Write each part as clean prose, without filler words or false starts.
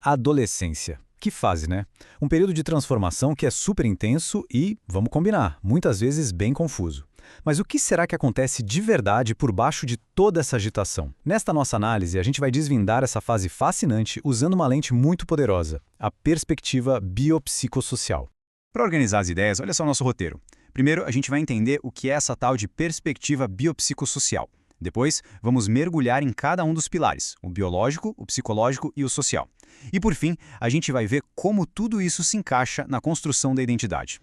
Adolescência. Que fase, né? Um período de transformação que é super intenso e, vamos combinar, muitas vezes bem confuso. Mas o que será que acontece de verdade por baixo de toda essa agitação? Nesta nossa análise, a gente vai desvendar essa fase fascinante usando uma lente muito poderosa, a perspectiva biopsicossocial. Para organizar as ideias, olha só o nosso roteiro. Primeiro, a gente vai entender o que é essa tal de perspectiva biopsicossocial. Depois, vamos mergulhar em cada um dos pilares, o biológico, o psicológico e o social. E por fim, a gente vai ver como tudo isso se encaixa na construção da identidade.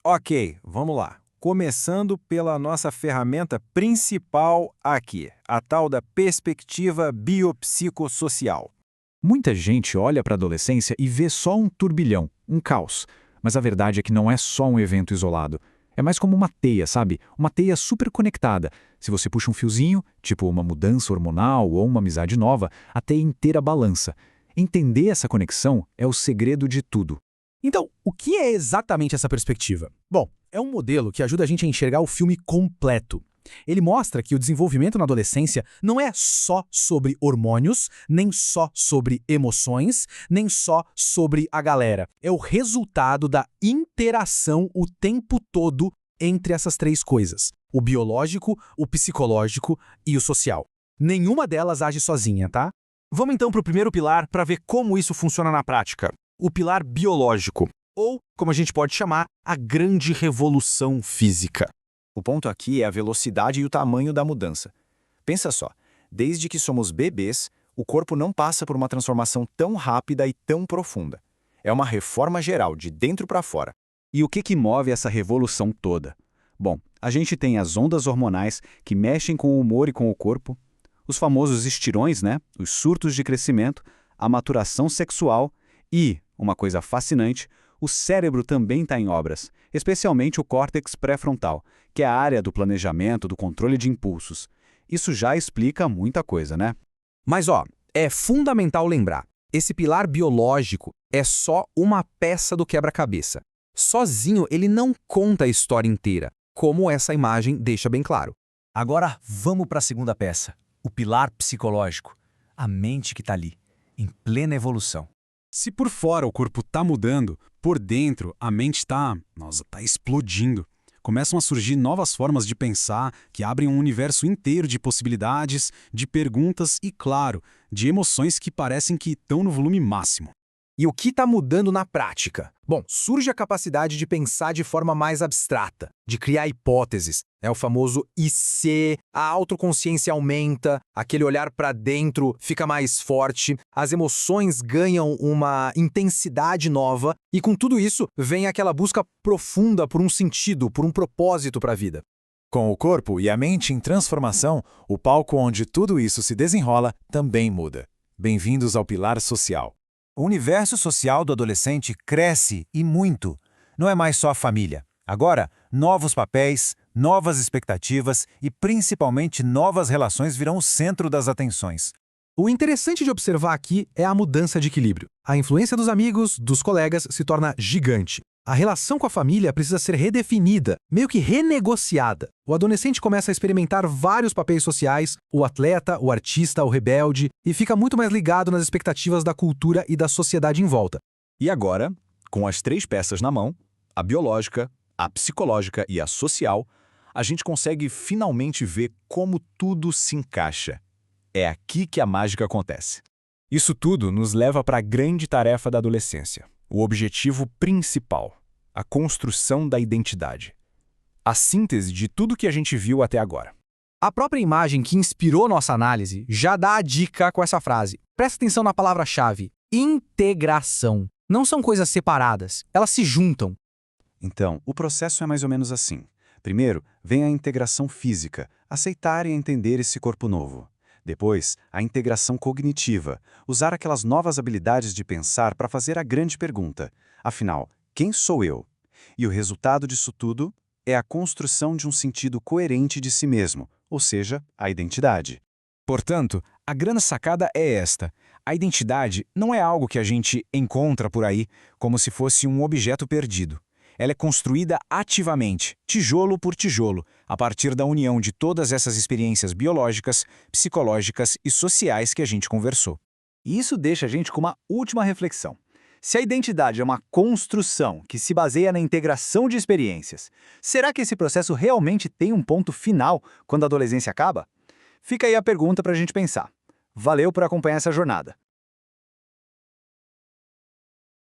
Ok, vamos lá. Começando pela nossa ferramenta principal aqui, a tal da perspectiva biopsicossocial. Muita gente olha para a adolescência e vê só um turbilhão, um caos. Mas a verdade é que não é só um evento isolado. É mais como uma teia, sabe? Uma teia super conectada. Se você puxa um fiozinho, tipo uma mudança hormonal ou uma amizade nova, a teia inteira balança. Entender essa conexão é o segredo de tudo. Então, o que é exatamente essa perspectiva? Bom, é um modelo que ajuda a gente a enxergar o filme completo. Ele mostra que o desenvolvimento na adolescência não é só sobre hormônios, nem só sobre emoções, nem só sobre a galera. É o resultado da interação o tempo todo entre essas três coisas: o biológico, o psicológico e o social. Nenhuma delas age sozinha, tá? Vamos então para o primeiro pilar para ver como isso funciona na prática. O pilar biológico, ou, como a gente pode chamar, a grande revolução física. O ponto aqui é a velocidade e o tamanho da mudança. Pensa só, desde que somos bebês, o corpo não passa por uma transformação tão rápida e tão profunda. É uma reforma geral, de dentro para fora. E o que move essa revolução toda? Bom, a gente tem as ondas hormonais que mexem com o humor e com o corpo, os famosos estirões, né? Os surtos de crescimento, a maturação sexual e, uma coisa fascinante, o cérebro também está em obras, especialmente o córtex pré-frontal, que é a área do planejamento, do controle de impulsos. Isso já explica muita coisa, né? Mas é fundamental lembrar, esse pilar biológico é só uma peça do quebra-cabeça. Sozinho ele não conta a história inteira, como essa imagem deixa bem claro. Agora vamos para a segunda peça, o pilar psicológico, a mente que está ali, em plena evolução. Se por fora o corpo está mudando, por dentro a mente está explodindo. Começam a surgir novas formas de pensar que abrem um universo inteiro de possibilidades, de perguntas e, claro, de emoções que parecem que estão no volume máximo. E o que está mudando na prática? Bom, surge a capacidade de pensar de forma mais abstrata, de criar hipóteses. É o famoso IC, a autoconsciência aumenta, aquele olhar para dentro fica mais forte, as emoções ganham uma intensidade nova e com tudo isso vem aquela busca profunda por um sentido, por um propósito para a vida. Com o corpo e a mente em transformação, o palco onde tudo isso se desenrola também muda. Bem-vindos ao pilar social. O universo social do adolescente cresce e muito. Não é mais só a família. Agora, novos papéis, novas expectativas e principalmente novas relações virão o centro das atenções. O interessante de observar aqui é a mudança de equilíbrio. A influência dos amigos, dos colegas, se torna gigante. A relação com a família precisa ser redefinida, meio que renegociada. O adolescente começa a experimentar vários papéis sociais, o atleta, o artista, o rebelde, e fica muito mais ligado nas expectativas da cultura e da sociedade em volta. E agora, com as três peças na mão, a biológica, a psicológica e a social, a gente consegue finalmente ver como tudo se encaixa. É aqui que a mágica acontece. Isso tudo nos leva para a grande tarefa da adolescência. O objetivo principal, a construção da identidade. A síntese de tudo que a gente viu até agora. A própria imagem que inspirou nossa análise já dá a dica com essa frase. Presta atenção na palavra-chave, integração. Não são coisas separadas, elas se juntam. Então, o processo é mais ou menos assim. Primeiro, vem a integração física, aceitar e entender esse corpo novo. Depois, a integração cognitiva, usar aquelas novas habilidades de pensar para fazer a grande pergunta. Afinal, quem sou eu? E o resultado disso tudo é a construção de um sentido coerente de si mesmo, ou seja, a identidade. Portanto, a grande sacada é esta. A identidade não é algo que a gente encontra por aí como se fosse um objeto perdido. Ela é construída ativamente, tijolo por tijolo, a partir da união de todas essas experiências biológicas, psicológicas e sociais que a gente conversou. E isso deixa a gente com uma última reflexão. Se a identidade é uma construção que se baseia na integração de experiências, será que esse processo realmente tem um ponto final quando a adolescência acaba? Fica aí a pergunta para a gente pensar. Valeu por acompanhar essa jornada.